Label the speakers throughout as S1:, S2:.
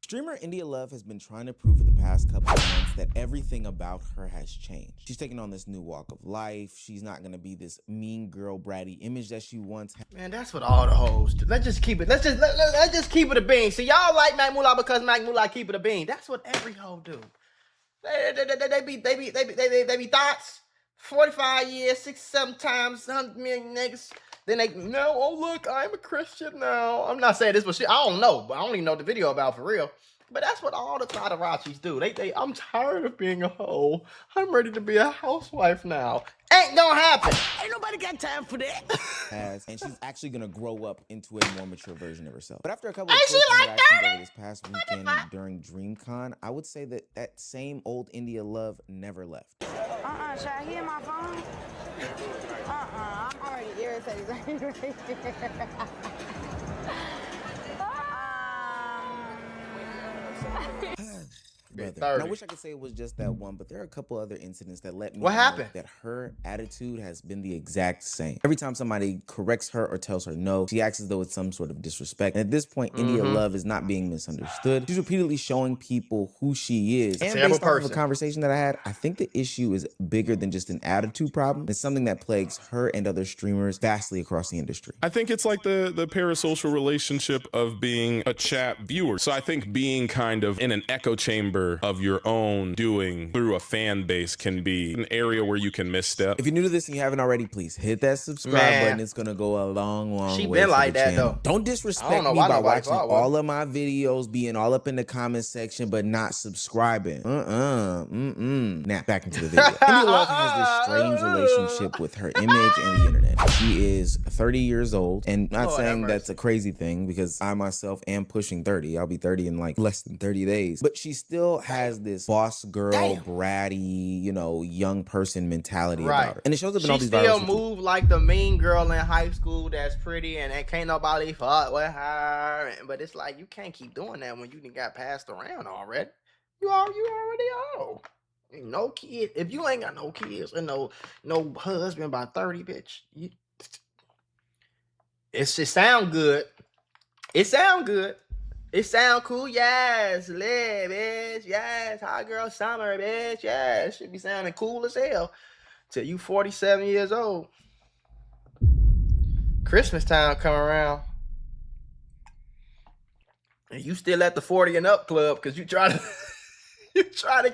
S1: Streamer India Love has been trying to prove for the past couple of months that everything about her has changed. She's taking on this new walk of life. She's not gonna be this mean girl bratty image that she once had.
S2: Man, that's what all the hoes do. Let's just keep it. Let's just keep it a bean. See, y'all like Mac Mula because Mac Mula keep it a bean. That's what every hoe do. They be thoughts. 45 years, 6, 7 times, 100 million niggas. Then they, no, oh look, I'm a Christian now. I'm not saying this was shit. I don't know, but I don't even know the video about for real. But that's what all the paparazzi's do. I'm tired of being a hoe. I'm ready to be a housewife now. Ain't gonna happen. Ain't nobody got time for that.
S1: And she's actually gonna grow up into a more mature version of herself. But after a couple of
S2: Ain't she
S1: close
S2: like
S1: interactions
S2: 30?
S1: over this past weekend during DreamCon, I would say that that same old India Love never left.
S3: Should I hear my phone? I'm already irritated right there.
S1: Brother. And I wish I could say it was just that one, but there are a couple other incidents that let me
S2: What
S1: know
S2: happened?
S1: that her attitude has been the exact same. Every time somebody corrects her or tells her no, she acts as though it's some sort of disrespect. And at this point, India Love is not being misunderstood. She's repeatedly showing people who she is. And based off of a conversation that I had, I think the issue is bigger than just an attitude problem. It's something that plagues her and other streamers vastly across the industry.
S4: I think it's like the parasocial relationship of being a chat viewer. So I think being kind of in an echo chamber of your own doing through a fan base can be an area where you can misstep.
S1: If you're new to this and you haven't already, please hit that subscribe button. It's gonna go a long way.
S2: She been like that though.
S1: Don't disrespect me by watching all of my videos, being all up in the comment section, but not subscribing. Now back into the video. India Love has this strange relationship with her image and the internet. She is 30 years old, and not saying that's a crazy thing because I myself am pushing 30. I'll be 30 in like less than 30 days. But she still has this boss girl, bratty, you know, young person mentality about her. And it shows up in all these videos. She still
S2: move like the mean girl in high school that's pretty and can't nobody fuck with her. But it's like, you can't keep doing that when you done got passed around already. You already old. No kid. If you ain't got no kids and no husband by 30, bitch, it sound good. It sound good. It sound cool, yes, lit, bitch, yes, hot girl summer, bitch, yes, should be sounding cool as hell till you 47 years old. Christmas time come around, and you still at the 40 and up club because you try to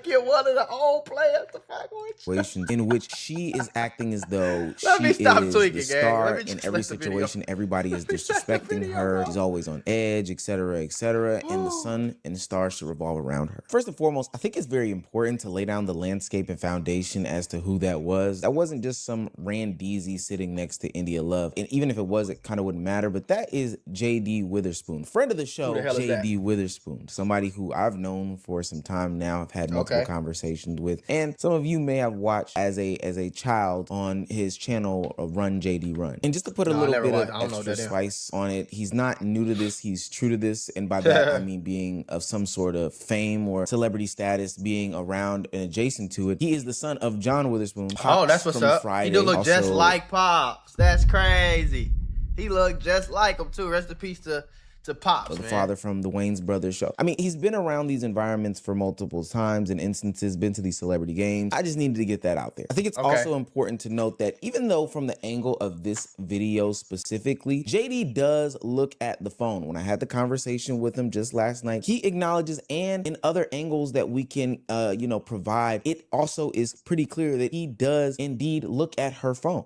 S2: get one of the old players to fuck with you.
S1: In which she is acting as though she is the star in every situation. Everybody is disrespecting her. She's always on edge, etc., etc. And the sun and the stars should revolve around her. First and foremost, I think it's very important to lay down the landscape and foundation as to who that was. That wasn't just some randeezy sitting next to India Love. And even if it was, it kind of wouldn't matter. But that is JD Witherspoon, friend of the show, JD Witherspoon, somebody who I've known for some time now. I've had multiple conversations with, and some of you may have watched as a child on his channel, Run JD Run. And just to put a little bit of extra spice on it, he's not new to this, he's true to this, and by that I mean being of some sort of fame or celebrity status, being around and adjacent to it. He is the son of John Witherspoon.
S2: Pops, that's what's up. Friday. He do look just like Pops. That's crazy. He looked just like him too. Rest in peace to Pops,
S1: the father from the Wayans Brothers show. I mean, he's been around these environments for multiple times and instances, been to these celebrity games. I just needed to get that out there. I think it's also important to note that even though from the angle of this video specifically, JD does look at the phone. When I had the conversation with him just last night, he acknowledges, and in other angles that we can, provide, it also is pretty clear that he does indeed look at her phone.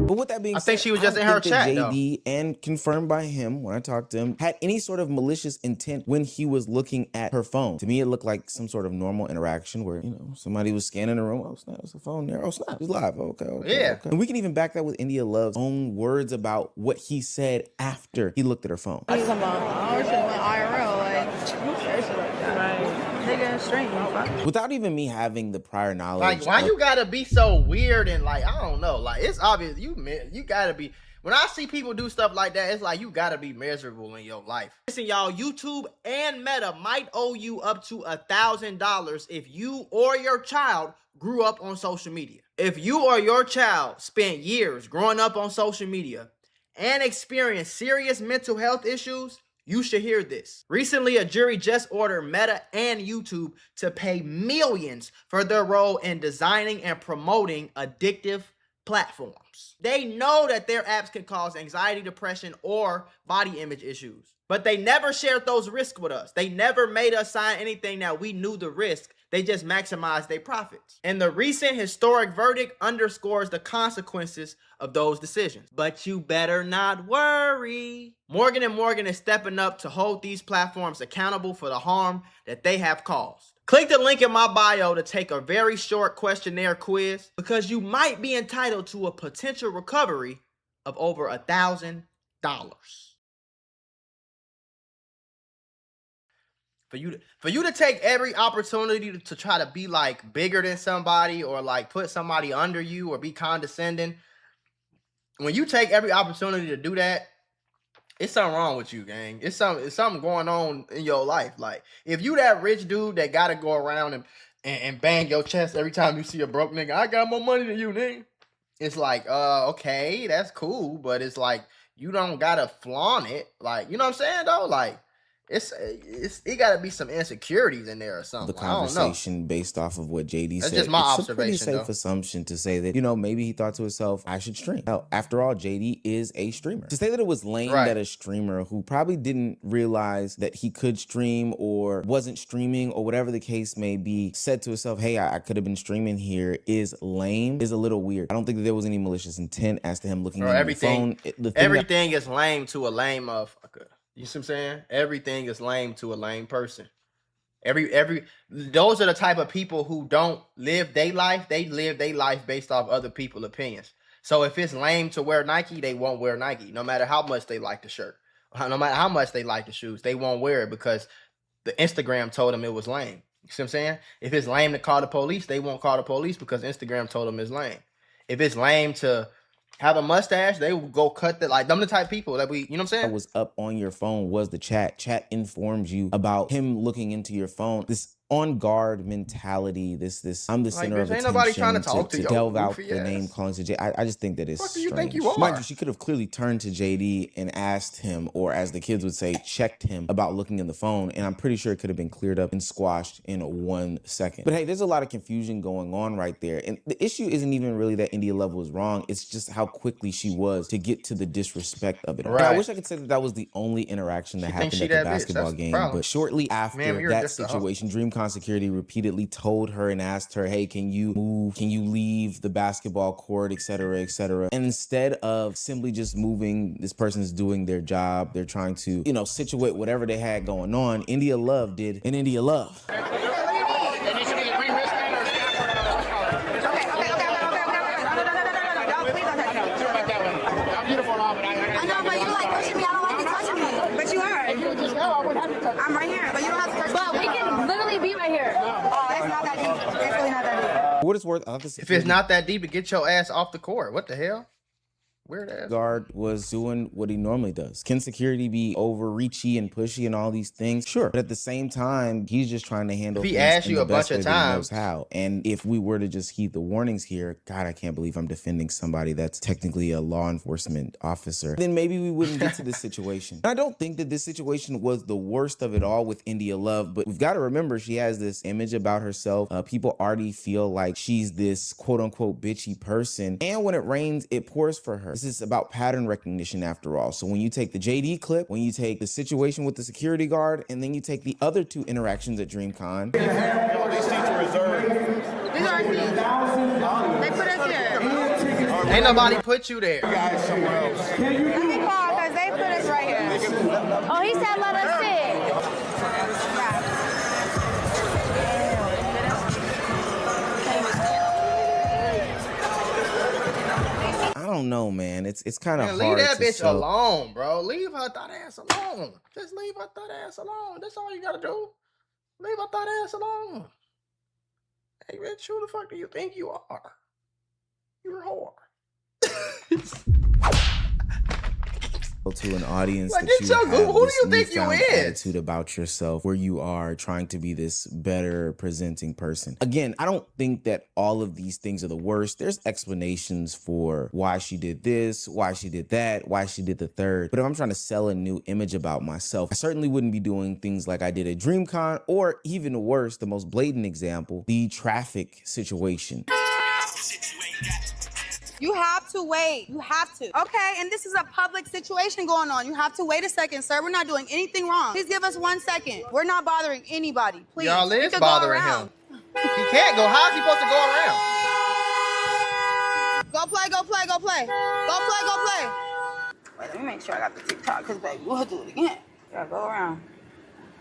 S1: But with that being said,
S2: I think she was just in her chat,
S1: JD, and confirmed by him when I talked to him, had any sort of malicious intent when he was looking at her phone. To me, it looked like some sort of normal interaction where, somebody was scanning the room. Oh, snap, there's a phone there. Oh, snap, he's live. Okay. And we can even back that with India Love's own words about what he said after he looked at her phone.
S3: He's about, I should have went IRL,
S1: Without even me having the prior knowledge.
S2: Like, why you gotta be so weird and like, I don't know. Like, it's obvious you gotta be. When I see people do stuff like that, it's like you gotta be miserable in your life. Listen, y'all, YouTube and Meta might owe you up to $1,000 if you or your child grew up on social media. If you or your child spent years growing up on social media and experienced serious mental health issues, you should hear this. Recently, a jury just ordered Meta and YouTube to pay millions for their role in designing and promoting addictive platforms. They know that their apps can cause anxiety, depression, or body image issues, but they never shared those risks with us. They never made us sign anything that we knew the risk. They just maximized their profits. And the recent historic verdict underscores the consequences of those decisions. But you better not worry. Morgan & Morgan is stepping up to hold these platforms accountable for the harm that they have caused. Click the link in my bio to take a very short questionnaire quiz, because you might be entitled to a potential recovery of over $1,000. For you to take every opportunity to try to be like bigger than somebody, or like put somebody under you, or be condescending, when you take every opportunity to do that, it's something wrong with you, gang. It's something going on in your life. Like, if you that rich dude that gotta go around and bang your chest every time you see a broke nigga, I got more money than you, nigga. It's like, okay, that's cool, but it's like, you don't gotta flaunt it. Like, you know what I'm saying, though? Like, it gotta be some insecurities in there or something.
S1: The conversation based off of what JD said.
S2: That's just my observation.
S1: It's a pretty safe assumption to say that, you know, maybe he thought to himself, I should stream. Hell, after all, JD is a streamer. To say that it was lame that a streamer who probably didn't realize that he could stream or wasn't streaming or whatever the case may be said to himself, hey, I could have been streaming here, is lame, is a little weird. I don't think that there was any malicious intent as to him looking at the phone.
S2: Everything is lame to a lame motherfucker. You see what I'm saying? Everything is lame to a lame person. Those are the type of people who don't live their life. They live their life based off other people's opinions. So if it's lame to wear Nike, they won't wear Nike. No matter how much they like the shirt, no matter how much they like the shoes, they won't wear it because the Instagram told them it was lame. You see what I'm saying? If it's lame to call the police, they won't call the police because Instagram told them it's lame. If it's lame to have a mustache, they will go cut the, like, them the type of people that we, you know what I'm saying?
S1: That was up on your phone was the chat. Chat informs you about him looking into your phone. This on guard mentality, this I'm the center of attention. Ain't nobody trying to talk to delve out the name calling to JD. I just think that it's strange.
S2: What do you think you are?
S1: Mind you, she could have clearly turned to JD and asked him, or as the kids would say, checked him about looking in the phone, and I'm pretty sure it could have been cleared up and squashed in 1 second. But hey, there's a lot of confusion going on right there, and the issue isn't even really that India Love was wrong. It's just how quickly she was to get to the disrespect of it. Right. I wish I could say that that was the only interaction that happened at the basketball game, but shortly after that situation, DreamCon security repeatedly told her and asked her, hey, can you move? Can you leave the basketball court, et cetera, et cetera? And instead of simply just moving, this person's doing their job. They're trying to, you know, situate whatever they had going on. India Love did an India Love.
S3: I'm right here, but you don't have to touch me. But we can literally be right here. Oh, it's not that deep. It's really not that deep.
S1: For what it's worth,
S2: if it's not that deep, to get your ass off the court. What the hell? Weird ass.
S1: Guard was doing what he normally does. Can security be overreachy and pushy and all these things? Sure. But at the same time, he's just trying to handle
S2: things. If he asks you a bunch of times,
S1: how. And if we were to just heed the warnings here, God, I can't believe I'm defending somebody that's technically a law enforcement officer, then maybe we wouldn't get to this situation. I don't think that this situation was the worst of it all with India Love, but we've got to remember she has this image about herself. People already feel like she's this quote unquote bitchy person. And when it rains, it pours for her. This is about pattern recognition after all. So when you take the JD clip, when you take the situation with the security guard, and then you take the other two interactions at DreamCon.
S3: These are our seats. They put us here.
S2: Ain't nobody put you there.
S3: Let me call because they put us right here. Oh, he said let us sit.
S1: I don't know, man. It's kind of hard.
S2: Leave that bitch alone, bro. Leave her thought ass alone. Just leave her thought ass alone. That's all you gotta do. Leave her thought ass alone. Hey, bitch, who the fuck do you think you are? You're a whore.
S1: to an audience
S2: Like,
S1: that
S2: get
S1: you
S2: your
S1: have
S2: Google. Who do
S1: this
S2: you think you
S1: newfound
S2: is?
S1: attitude about yourself where you are trying to be this better presenting person. Again, I don't think that all of these things are the worst. There's explanations for why she did this, why she did that, why she did the third. But if I'm trying to sell a new image about myself, I certainly wouldn't be doing things like I did at DreamCon, or even worse, the most blatant example, the traffic situation.
S3: You have to wait. You have to. Okay, and this is a public situation going on. You have to wait a second, sir. We're not doing anything wrong. Please give us 1 second. We're not bothering anybody. Please.
S2: Y'all
S3: We
S2: is
S3: could go
S2: bothering
S3: around.
S2: him. He can't go. How is he supposed to go around?
S3: Go play, go play, go play. Go play, go play. Wait, let me make sure I got the TikTok, because, baby, we'll do it again. Gotta go around.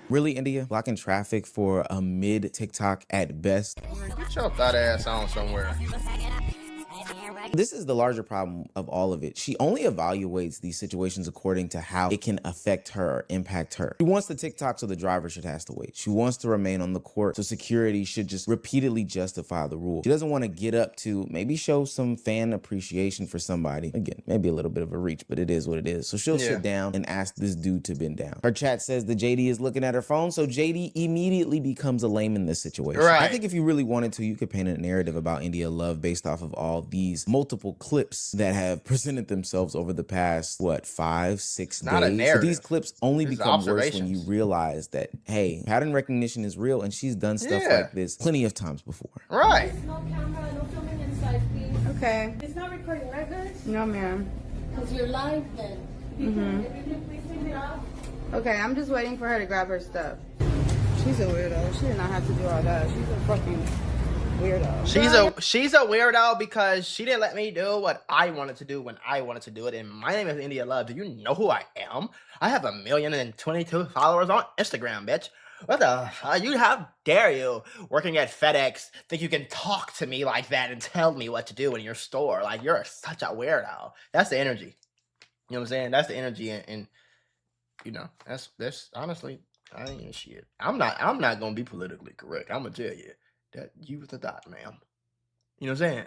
S1: Really, India? Blocking traffic for a mid TikTok at best?
S2: Get your thought ass on somewhere.
S1: This is the larger problem of all of it. She only evaluates these situations according to how it can affect her or impact her. She wants the TikTok, so the driver should have to wait. She wants to remain on the court, so security should just repeatedly justify the rule. She doesn't want to get up to maybe show some fan appreciation for somebody. Again, maybe a little bit of a reach, but it is what it is. So she'll sit down and ask this dude to bend down. Her chat says that JD is looking at her phone, so JD immediately becomes a lame in this situation.
S2: Right.
S1: I think if you really wanted to, you could paint a narrative about India Love based off of all these multiple clips that have presented themselves over the past, 5, 6 days.
S2: Not a narrative.
S1: So these clips only
S2: These
S1: become worse when
S2: observations.
S1: you realize that, hey, pattern recognition is real, and she's done stuff like this plenty of times before.
S2: Right.
S5: No camera, no filming inside, please.
S3: Okay.
S5: It's not recording, right, guys?
S3: No, ma'am.
S5: Because you're live then. If you can please take it off.
S3: Okay, I'm just waiting for her to grab her stuff. She's a weirdo. She did not have to do all that. She's a fucking weirdo.
S2: She's a weirdo because she didn't let me do what I wanted to do when I wanted to do it. And my name is India Love. Do you know who I am? I have 1,022,000 followers on Instagram, bitch. What the how dare you, working at FedEx, think you can talk to me like that and tell me what to do in your store? Like, you're such a weirdo. That's the energy. You know what I'm saying? That's the energy, and you know, that's honestly, I ain't shit. I'm not gonna be politically correct. I'm gonna tell you that you was the dot, ma'am. You know what I'm saying?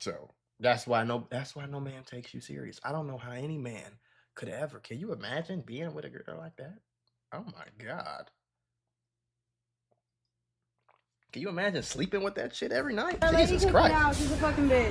S2: So that's why no man takes you serious. I don't know how any man could ever. Can you imagine being with a girl like that? Oh my God. Can you imagine sleeping with that shit every night? Jesus Christ.
S3: She's a fucking bitch.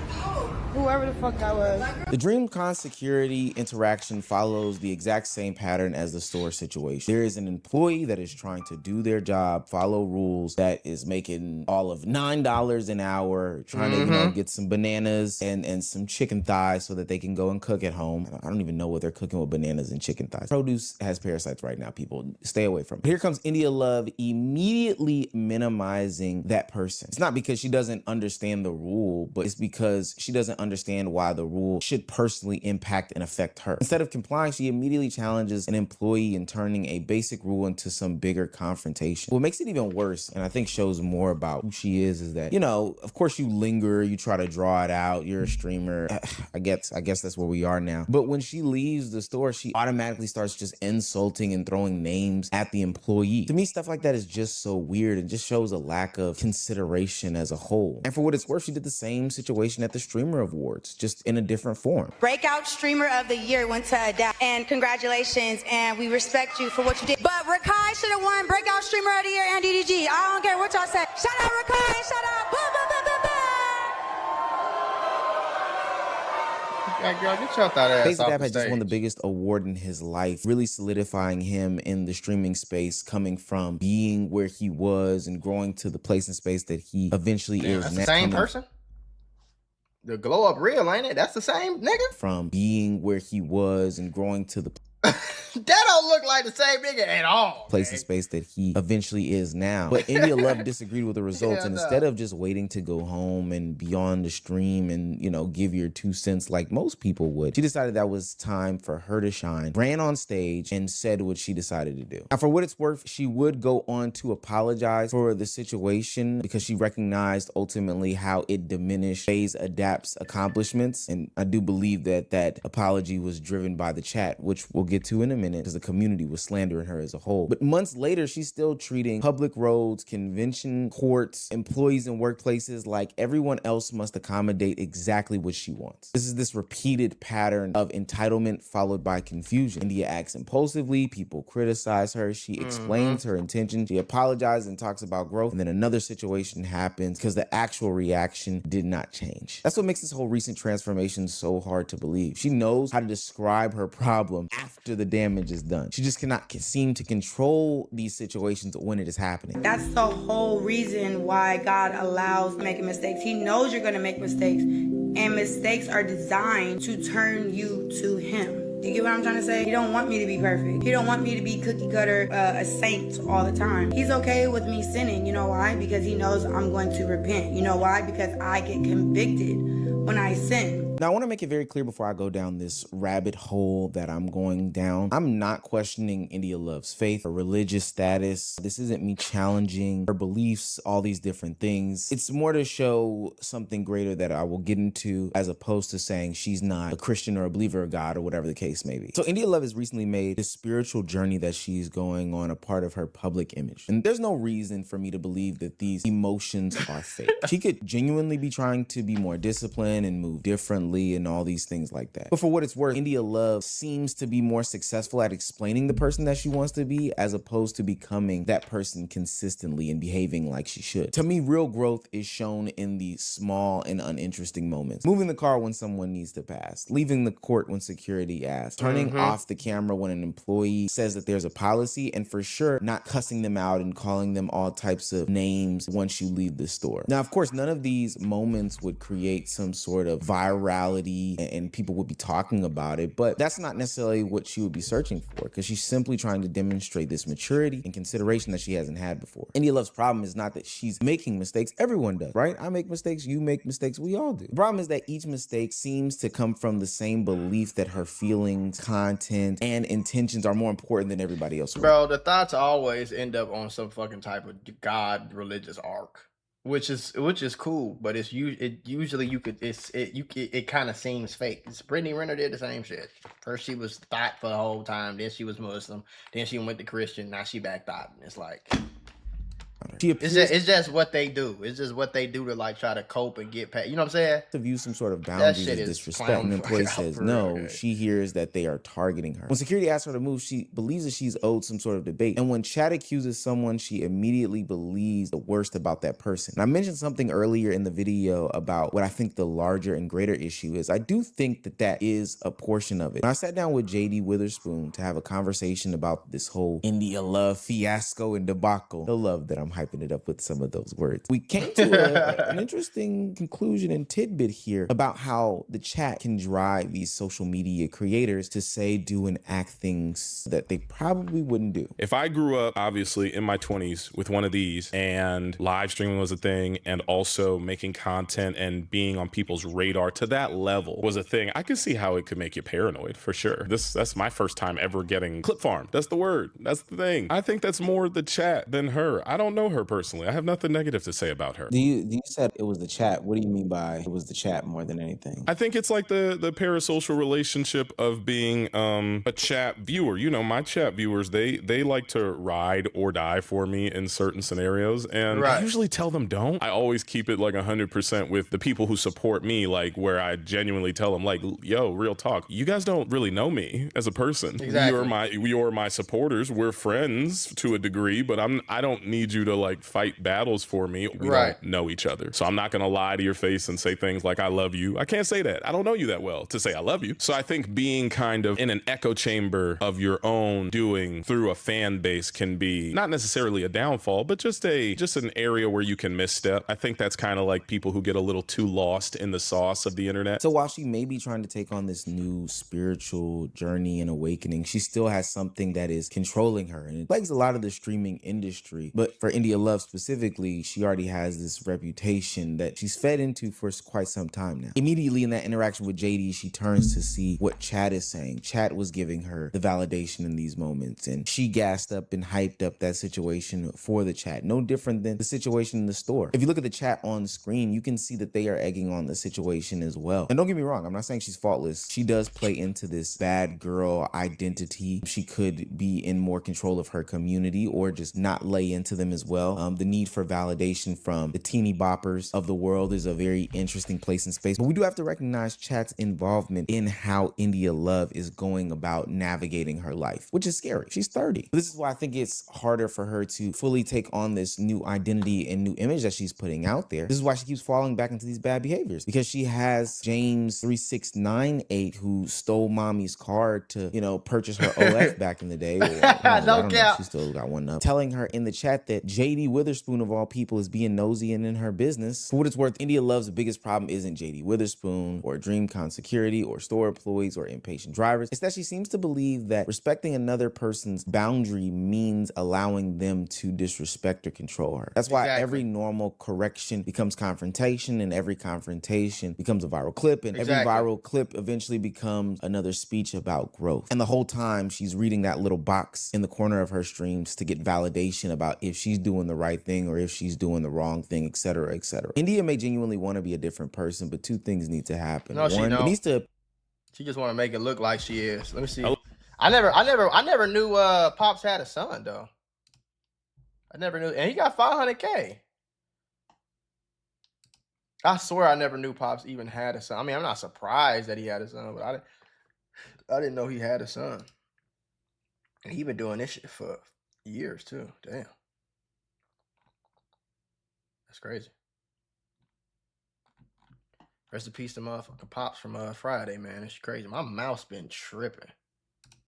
S3: Whoever the fuck that was.
S1: The DreamCon security interaction follows the exact same pattern as the store situation. There is an employee that is trying to do their job, follow rules, that is making all of $9 an hour, trying to, get some bananas and some chicken thighs so that they can go and cook at home. I don't even know what they're cooking with bananas and chicken thighs. Produce has parasites right now, people. Stay away from it. Here comes India Love immediately minimizing that person. It's not because she doesn't understand the rule, but it's because she doesn't understand why the rule should personally impact and affect her. Instead of complying, she immediately challenges an employee in turning a basic rule into some bigger confrontation. What makes it even worse, and I think shows more about who she is that, of course you linger, you try to draw it out, you're a streamer. I guess that's where we are now. But when she leaves the store, she automatically starts just insulting and throwing names at the employee. To me, stuff like that is just so weird and just shows a lack of consideration as a whole. And for what it's worth, she did the same situation at the Streamer Awards, just in a different form.
S3: Breakout Streamer of the Year went to Adapt. And congratulations, and we respect you for what you did. But Rakai should have won Breakout Streamer of the Year and DDG. I don't care what y'all say. Shout out Rakai, shout out. Boom, boom, boom, boom, boom.
S2: Girl, get your thought ass
S1: Face
S2: off
S1: Adapt
S2: the
S1: had just won the
S2: stage.
S1: biggest award in his life, really solidifying him in the streaming space, coming from being where he was and growing to the place and space that he eventually is
S2: That's
S1: now.
S2: the same person? The glow up real, ain't it? That's the same nigga?
S1: From being where he was and growing to the
S2: That don't look like the same nigga at all.
S1: place and space that he eventually is now. But India Love disagreed with the results,
S2: Hell
S1: and
S2: no.
S1: instead of just waiting to go home and be on the stream and, give your 2 cents like most people would, she decided that was time for her to shine, ran on stage, and said what she decided to do. Now, for what it's worth, she would go on to apologize for the situation because she recognized ultimately how it diminished Face Adapt's accomplishments, and I do believe that apology was driven by the chat, which we'll get get to in a minute, because the community was slandering her as a whole. But months later, she's still treating public roads, convention courts, employees in workplaces like everyone else must accommodate exactly what she wants. This is this repeated pattern of entitlement followed by confusion. India acts impulsively, people criticize her, she explains her intention, she apologizes and talks about growth, and then another situation happens because the actual reaction did not change. That's what makes this whole recent transformation so hard to believe. She knows how to describe her problem after the damage is done. She just cannot seem to control these situations when it is happening.
S3: That's the whole reason why God allows making mistakes. He knows you're going to make mistakes, and mistakes are designed to turn you to Him. You get what I'm trying to say? He don't want me to be perfect. He don't want me to be cookie cutter, a saint all the time. He's okay with me sinning. You know why? Because He knows I'm going to repent. You know why? Because I get convicted when I sin.
S1: Now, I want to make it very clear before I go down this rabbit hole that I'm going down. I'm not questioning India Love's faith or religious status. This isn't me challenging her beliefs, all these different things. It's more to show something greater that I will get into, as opposed to saying she's not a Christian or a believer of God or whatever the case may be. So India Love has recently made this spiritual journey that she's going on a part of her public image. And there's no reason for me to believe that these emotions are fake. She could genuinely be trying to be more disciplined and move differently and all these things like that. But for what it's worth, India Love seems to be more successful at explaining the person that she wants to be, as opposed to becoming that person consistently and behaving like she should. To me, real growth is shown in the small and uninteresting moments. Moving the car when someone needs to pass, leaving the court when security asks, turning off the camera when an employee says that there's a policy, and for sure not cussing them out and calling them all types of names once you leave the store. Now, of course, none of these moments would create some sort of virality and people would be talking about it, but that's not necessarily what she would be searching for, because she's simply trying to demonstrate this maturity and consideration that she hasn't had before. India Love's problem is not that she's making mistakes. Everyone does, right? I make mistakes, you make mistakes, we all do. The problem is that each mistake seems to come from the same belief that her feelings, content, and intentions are more important than everybody else.
S2: Bro, the thoughts always end up on some fucking type of God religious arc. Which is cool, but it kind of seems fake. Brittany Renner did the same shit. First she was thought for the whole time, then she was Muslim, then she went to Christian, now she back thought. It's like it's just what they do. It's just what they do to like try to cope and get past. You know what I'm saying?
S1: To view some sort of boundaries as disrespect, and the employee says no. She hears that they are targeting her. When security asks her to move, she believes that she's owed some sort of debate. And when Chad accuses someone, she immediately believes the worst about that person. And I mentioned something earlier in the video about what I think the larger and greater issue is. I do think that that is a portion of it. When I sat down with JD Witherspoon to have a conversation about this whole India Love fiasco and debacle, the love that I'm hyping it up with some of those words, we came to an interesting conclusion and tidbit here about how the chat can drive these social media creators to say, do, and act things that they probably wouldn't do.
S4: If I grew up, obviously, in my 20s with one of these, and live streaming was a thing, and also making content and being on people's radar to that level was a thing, I could see how it could make you paranoid, for sure. That's my first time ever getting clip farmed. That's the word. That's the thing. I think that's more the chat than her. I don't know her personally. I have nothing negative to say about her.
S1: You said it was the chat. What do you mean by it was the chat more than anything?
S4: I think it's like the parasocial relationship of being a chat viewer. You know, my chat viewers, they like to ride or die for me in certain scenarios, and I usually tell them don't. I always keep it like 100% with the people who support me, like where I genuinely tell them, like, yo, real talk, you guys don't really know me as a person.
S2: Exactly.
S4: You're my supporters. We're friends to a degree, but I don't need you to like fight battles for me. We don't know each other. So I'm not going to lie to your face and say things like, I love you. I can't say that. I don't know you that well to say I love you. So I think being kind of in an echo chamber of your own doing through a fan base can be not necessarily a downfall, but just an area where you can misstep. I think that's kind of like people who get a little too lost in the sauce of the internet.
S1: So while she may be trying to take on this new spiritual journey and awakening, she still has something that is controlling her, and it plagues a lot of the streaming industry. But for India Love specifically, she already has this reputation that she's fed into for quite some time now. Immediately in that interaction with JD, she turns to see what Chat is saying. Chat was giving her the validation in these moments, and she gassed up and hyped up that situation for the chat. No different than the situation in the store. If you look at the chat on screen, you can see that they are egging on the situation as well. And don't get me wrong, I'm not saying she's faultless. She does play into this bad girl identity. She could be in more control of her community or just not lay into them as well. The need for validation from the teeny boppers of the world is a very interesting place and space. But we do have to recognize Chat's involvement in how India Love is going about navigating her life, which is scary. She's 30. This is why I think it's harder for her to fully take on this new identity and new image that she's putting out there. This is why she keeps falling back into these bad behaviors, because she has James 3698 who stole mommy's card to, you know, purchase her OF back in the day. Or, I don't know if she still got one up. Telling her in the chat that JD Witherspoon of all people is being nosy and in her business. For what it's worth, India Love's biggest problem isn't JD Witherspoon or DreamCon security or store employees or impatient drivers. It's that she seems to believe that respecting another person's boundary means allowing them to disrespect or control her. That's why every normal correction becomes confrontation, and every confrontation becomes a viral clip, and every viral clip eventually becomes another speech about growth. And the whole time she's reading that little box in the corner of her streams to get validation about if she's doing the right thing or if she's doing the wrong thing, etc., etc. India may genuinely want to be a different person, but two things need to happen.
S2: No,
S1: One,
S2: she don't.
S1: it needs to.
S2: She just want to make it look like she is. Let me see. I never knew Pops had a son though. I never knew, and he got 500K. I swear I never knew Pops even had a son. I mean, I'm not surprised that he had a son, but I didn't know he had a son. And he been doing this shit for years too. Damn. That's crazy. Rest in peace to motherfucking Pops from Friday, man. It's crazy. My mouth's been tripping.